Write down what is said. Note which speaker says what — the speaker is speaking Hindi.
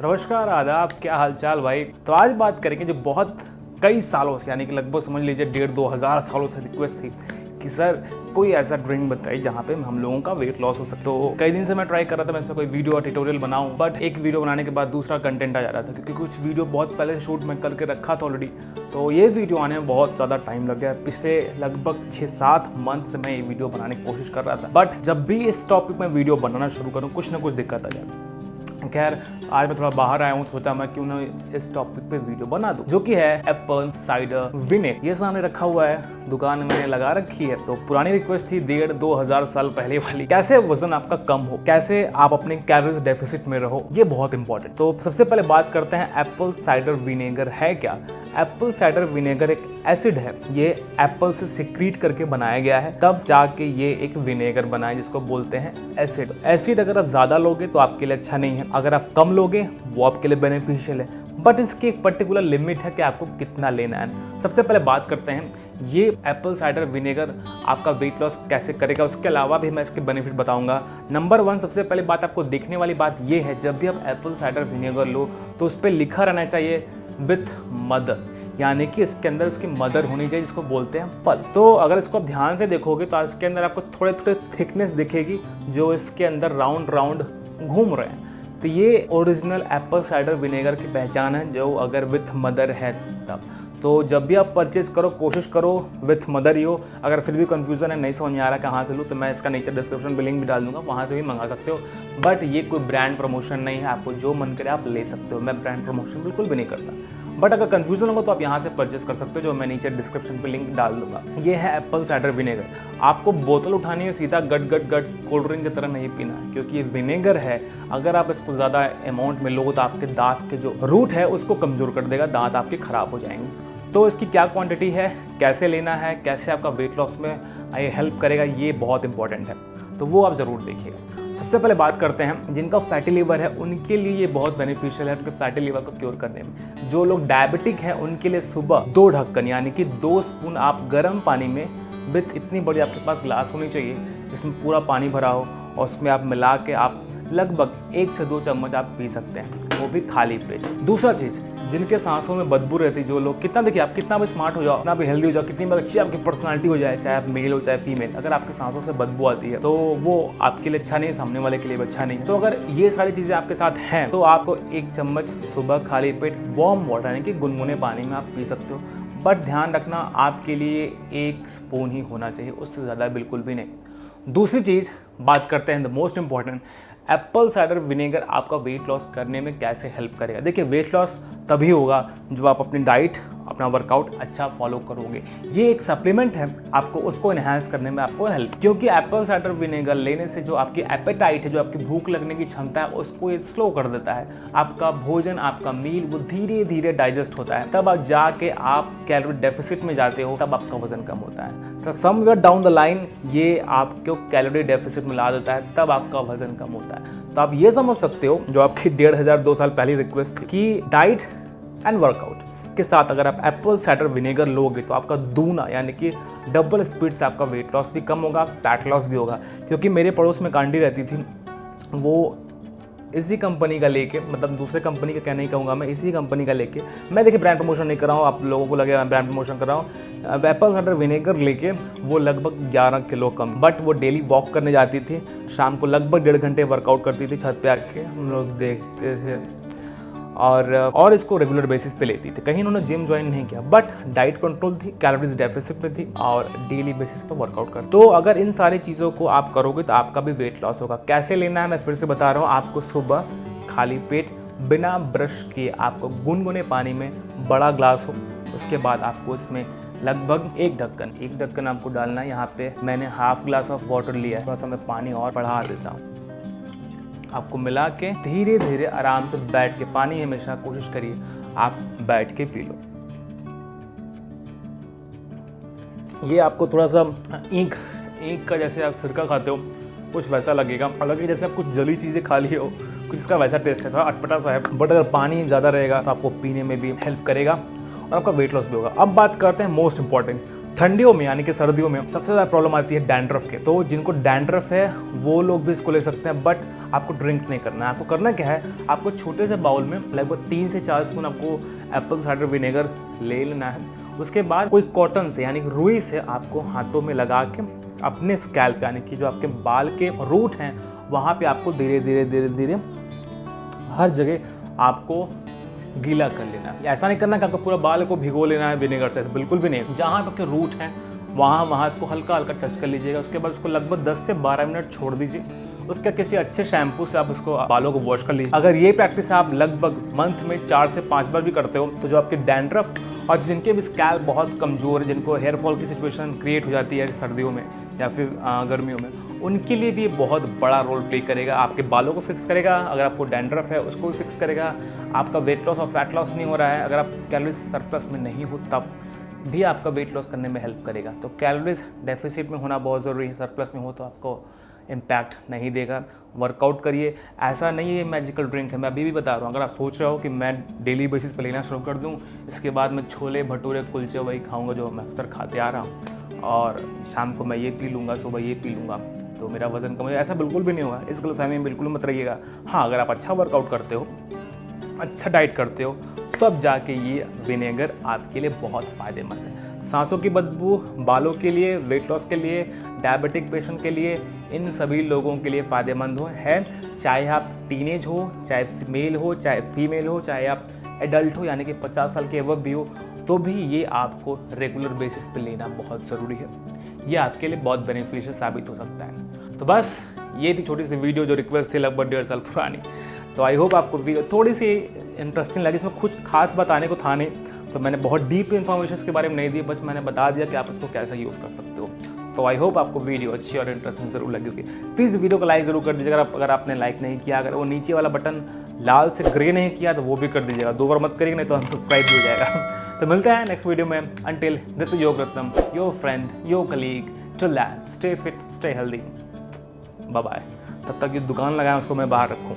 Speaker 1: नमस्कार, आदाब, क्या हालचाल भाई। तो आज बात करेंगे जो बहुत कई सालों से, यानी कि लगभग समझ लीजिए 1,500-2,000 सालों से रिक्वेस्ट थी कि सर कोई ऐसा ड्रिंक बताइए जहाँ पे हम लोगों का वेट लॉस हो सकता। तो कई दिन से मैं ट्राई कर रहा था मैं इस पर कोई वीडियो और ट्यूटोरियल बनाऊं, बट एक वीडियो बनाने के बाद दूसरा कंटेंट आ जा रहा था क्योंकि कुछ वीडियो बहुत पहले शूट मैं करके रखा था ऑलरेडी। तो ये वीडियो आने में बहुत ज़्यादा टाइम लग गया। पिछले लगभग 6-7 मंथ से मैं ये वीडियो बनाने की कोशिश कर रहा था, बट जब भी इस टॉपिक में वीडियो बनाना शुरू करूँ कुछ ना कुछ दिक्कत आ जाए। खैर आज मैं थोड़ा बाहर आया हूँ, सोचा मैं क्यों ना इस टॉपिक पे वीडियो बना दूं, जो कि है एप्पल साइडर विनेगर। ये सामने रखा हुआ है, दुकान में लगा रखी है। तो पुरानी रिक्वेस्ट थी 1,500-2,000 साल पहले वाली, कैसे वजन आपका कम हो, कैसे आप अपने कैलोरीज डेफिसिट में रहो, ये बहुत इंपॉर्टेंट। तो सबसे पहले बात करते हैं एप्पल साइडर विनेगर है क्या। एप्पल साइडर विनेगर एक एसिड है, ये एप्पल से सिक्रीट करके बनाया गया है, तब जाके ये एक विनेगर बना है जिसको बोलते हैं एसिड। एसिड अगर आप ज्यादा लोगे तो आपके लिए अच्छा नहीं है, अगर आप कम लोगे वो आपके लिए बेनिफिशियल है, बट इसकी एक पर्टिकुलर लिमिट है कि आपको कितना लेना है। सबसे पहले बात करते हैं ये एप्पल साइडर विनेगर आपका वेट लॉस कैसे करेगा, उसके अलावा भी मैं इसके बेनिफिट बताऊंगा। नंबर 1 सबसे पहले बात आपको देखने वाली बात ये है, जब भी आप एप्पल साइडर विनेगर लो तो उस पर लिखा रहना चाहिए विथ मदर, यानी कि इसके अंदर उसकी मदर होनी चाहिए जिसको बोलते हैं पल। तो अगर इसको आप ध्यान से देखोगे तो इसके अंदर आपको थोड़े थोड़े थिकनेस दिखेगी जो इसके अंदर राउंड राउंड घूम रहे हैं। तो ये ओरिजिनल एप्पल साइडर विनेगर की पहचान है, जो अगर विथ मदर है तब। तो जब भी आप परचेज करो कोशिश करो विथ मदर ही हो। अगर फिर भी कंफ्यूजन है, नहीं समझ में आ रहा कहाँ से लूँ, तो मैं इसका नीचे डिस्क्रिप्शन में लिंक भी डाल दूंगा, वहाँ से भी मंगा सकते हो। बट ये कोई ब्रांड प्रमोशन नहीं है, आपको जो मन करे आप ले सकते हो। मैं ब्रांड प्रमोशन बिल्कुल भी नहीं करता, बट अगर कंफ्यूजन होगा तो आप यहाँ से परचेस कर सकते हो, जो मैं नीचे डिस्क्रिप्शन पे लिंक डाल दूंगा। ये है एप्पल साइडर विनेगर। आपको बोतल उठानी है, सीधा गट गट गट कोल्ड ड्रिंक की तरह नहीं पीना है, क्योंकि ये विनेगर है। अगर आप इसको ज़्यादा अमाउंट में लो तो आपके दांत के जो रूट है उसको कमज़ोर कर देगा, दांत आपके ख़राब हो जाएंगे। तो इसकी क्या क्वांटिटी है, कैसे लेना है, कैसे आपका वेट लॉस में ये हेल्प करेगा, ये बहुत इंपॉर्टेंट है, तो वो आप ज़रूर देखिएगा। सबसे पहले बात करते हैं जिनका फैटी लिवर है उनके लिए ये बहुत बेनिफिशियल है, उनके फैटी लिवर को क्योर करने में। जो लोग डायबिटिक हैं उनके लिए सुबह 2 ढक्कन यानी कि 2 स्पून आप गर्म पानी में विथ इतनी बड़ी आपके पास ग्लास होनी चाहिए जिसमें पूरा पानी भरा हो, और उसमें आप मिला के आप लगभग 1 से 2 चम्मच आप पी सकते हैं, वो भी खाली पेट। दूसरा चीज़, जिनके सांसों में बदबू रहती, जो लोग कितना देखिए आप कितना भी स्मार्ट हो जाओ, कितना भी हेल्दी हो जाओ, कितनी भी अच्छी आपकी पर्सनालिटी हो जाए, चाहे आप मेल हो चाहे फीमेल, अगर आपके सांसों से बदबू आती है तो वो आपके लिए अच्छा नहीं है, सामने वाले के लिए भी अच्छा नहीं है। तो अगर ये सारी चीज़ें आपके साथ हैं तो आपको 1 चम्मच सुबह खाली पेट वार्म वाटर यानी कि गुनगुने पानी में आप पी सकते हो, बट ध्यान रखना आपके लिए 1 स्पून ही होना चाहिए, उससे ज़्यादा बिल्कुल भी नहीं। दूसरी चीज़ बात करते हैं the most important, Apple cider vinegar आपका वेट लॉस करने में कैसे हेल्प करेगा। देखिए वेट लॉस तभी होगा जब आप अपनी डाइट अपना वर्कआउट अच्छा फॉलो करोगे। ये एक सप्लीमेंट है, आपको उसको इन्हांस करने में आपको हेल्प, क्योंकि एप्पल साइडर विनेगर लेने से जो आपकी एपेटाइट है, जो आपकी भूख लगने की क्षमता है, उसको ये स्लो कर देता है। आपका भोजन, आपका मील वो धीरे धीरे डाइजेस्ट होता है, तब आप जाके आप कैलोरी डेफिसिट में जाते हो, तब आपका वजन कम होता है। तो समवेयर डाउन द लाइन ये आपको कैलोरी डेफिसिट में ला देता है, तब आपका वजन कम होता है। तो आप ये समझ सकते हो जो आपकी 1,500-2 साल पहली रिक्वेस्ट थी कि डाइट एंड वर्कआउट के साथ अगर आप एप्पल साइडर विनेगर लोगे तो आपका दूना यानी कि डबल स्पीड से आपका वेट लॉस भी कम होगा, फैट लॉस भी होगा। क्योंकि मेरे पड़ोस में कांडी रहती थी, वो इसी कंपनी का लेके, मतलब दूसरे कंपनी का क्या नहीं कहूँगा मैं, इसी कंपनी का लेके, मैं देखिए ब्रांड प्रमोशन नहीं कर रहा हूँ, आप लोगों को लगे मैं ब्रांड प्रमोशन कर रहा हूँ। एप्पल साइडर विनेगर लेके वो लगभग 11 किलो कम, बट वो डेली वॉक करने जाती थी, शाम को लगभग 1.5 घंटे वर्कआउट करती थी, छत पे आके हम लोग देखते थे, और इसको रेगुलर बेसिस पे लेती थी। कहीं उन्होंने जिम ज्वाइन नहीं किया, बट डाइट कंट्रोल थी, कैलोरीज डेफिसिट में थी, और डेली बेसिस पे वर्कआउट कर। तो अगर इन सारी चीज़ों को आप करोगे तो आपका भी वेट लॉस होगा। कैसे लेना है मैं फिर से बता रहा हूँ, आपको सुबह खाली पेट बिना ब्रश किए आपको गुनगुने पानी में बड़ा ग्लास हो, उसके बाद आपको इसमें लगभग 1 ढक्कन आपको डालना है। यहाँ पे मैंने हाफ ग्लास ऑफ वाटर लिया है, थोड़ा सा मैं पानी और बढ़ा देता हूँ, आपको मिला के धीरे धीरे आराम से बैठ के, पानी हमेशा कोशिश करिए आप बैठ के पी लो। ये आपको थोड़ा सा ईंख का जैसे आप सिरका खाते हो कुछ वैसा लगेगा, हालांकि जैसे आप कुछ जली चीज़ें खा ली हो कुछ इसका वैसा टेस्ट है, थोड़ा अटपटा सा है, बट अगर पानी ज़्यादा रहेगा तो आपको पीने में भी हेल्प करेगा और आपका वेट लॉस भी होगा। अब बात करते हैं मोस्ट इंपॉर्टेंट ठंडियों में यानी कि सर्दियों में सबसे ज़्यादा प्रॉब्लम आती है डैंड्रफ के। तो जिनको डैंड्रफ है वो लोग भी इसको ले सकते हैं, बट आपको ड्रिंक नहीं करना है। आपको करना क्या है, आपको छोटे से बाउल में लगभग 3 से 4 स्पून आपको एप्पल साइडर विनेगर ले लेना है। उसके बाद कोई कॉटन से यानी रुई से आपको हाथों में लगा के अपने स्कैल्प यानी कि जो आपके बाल के रूट हैं वहाँ पे आपको धीरे धीरे धीरे धीरे हर जगह आपको गीला कर लेना है। ऐसा नहीं करना कि आपको पूरा बाल को भिगो लेना है विनेगर से, बिल्कुल भी नहीं। जहाँ आपके रूट हैं वहाँ इसको हल्का हल्का टच कर लीजिएगा। उसके बाद उसको लगभग 10 से 12 मिनट छोड़ दीजिए। उसके किसी अच्छे शैम्पू से आप उसको बालों को वॉश कर लीजिए। अगर ये प्रैक्टिस आप लगभग मंथ में 4 से 5 बार भी करते हो तो जो आपके डैंड्रफ और जिनके भी स्कैल्प बहुत कमज़ोर है, जिनको हेयर फॉल की सिचुएशन क्रिएट हो जाती है सर्दियों में या फिर गर्मियों में, उनके लिए भी ये बहुत बड़ा रोल प्ले करेगा। आपके बालों को फिक्स करेगा, अगर आपको डैंड्रफ है उसको भी फिक्स करेगा। आपका वेट लॉस और फैट लॉस नहीं हो रहा है, अगर आप कैलोरीज सरप्लस में नहीं हो तब भी आपका वेट लॉस करने में हेल्प करेगा। तो कैलोरीज डेफिसिट में होना बहुत ज़रूरी है, सरप्लस में हो तो आपको इम्पैक्ट नहीं देगा। वर्कआउट करिए, ऐसा नहीं है मैजिकल ड्रिंक है। मैं अभी भी बता रहा हूँ, अगर आप सोच रहे हो कि मैं डेली बेसिस पे लेना शुरू कर दूँ, इसके बाद मैं छोले भटूरे कुलचे वही खाऊंगा जो मैं अक्सर खाते आ रहा हूँ, और शाम को मैं ये पी लूँगा, सुबह ये पी लूँगा तो मेरा वज़न कम हो, ऐसा बिल्कुल भी नहीं होगा। इस गलतफहमी में बिल्कुल मत रहिएगा। हाँ, अगर आप अच्छा वर्कआउट करते हो, अच्छा डाइट करते हो, तब जाके ये विनेगर आपके लिए बहुत फ़ायदेमंद है। सांसों की बदबू बालों के लिए, वेट लॉस के लिए, डायबिटिक पेशेंट के लिए, इन सभी लोगों के लिए फ़ायदेमंद है। चाहे आप टीनेज हो, चाहे मेल हो, चाहे फीमेल हो, चाहे आप एडल्ट हो यानी कि 50 साल के एबव भी हो, तो भी ये आपको रेगुलर बेसिस पे लेना बहुत ज़रूरी है। ये आपके लिए बहुत बेनिफिशियल साबित हो सकता है। तो बस ये थी छोटी सी वीडियो जो रिक्वेस्ट थी लगभग 1.5 साल पुरानी। तो आई होप आपको वीडियो थोड़ी सी इंटरेस्टिंग लगी। इसमें कुछ खास बताने को था नहीं, तो मैंने बहुत डीप इन्फॉर्मेशन इसके बारे में नहीं दी, बस मैंने बता दिया कि आप इसको कैसे यूज़ कर सकते हो। तो आई होप आपको वीडियो अच्छी और इंटरेस्टिंग ज़रूर लगी होगी। प्लीज़ वीडियो को लाइक ज़रूर कर दीजिएगा। अगर आपने लाइक नहीं किया, अगर वो नीचे वाला बटन लाल से ग्रे नहीं किया तो वो भी कर दीजिएगा। 2 बार मत करिएगा, नहीं तो अनसब्सक्राइब भी हो जाएगा। तो मिलते हैं नेक्स्ट वीडियो में। Until this is Yog Ratnam, your friend, your colleague. Till that, stay fit, stay healthy. Bye bye. तब तक ये दुकान लगाएं उसको मैं बाहर रखूँ।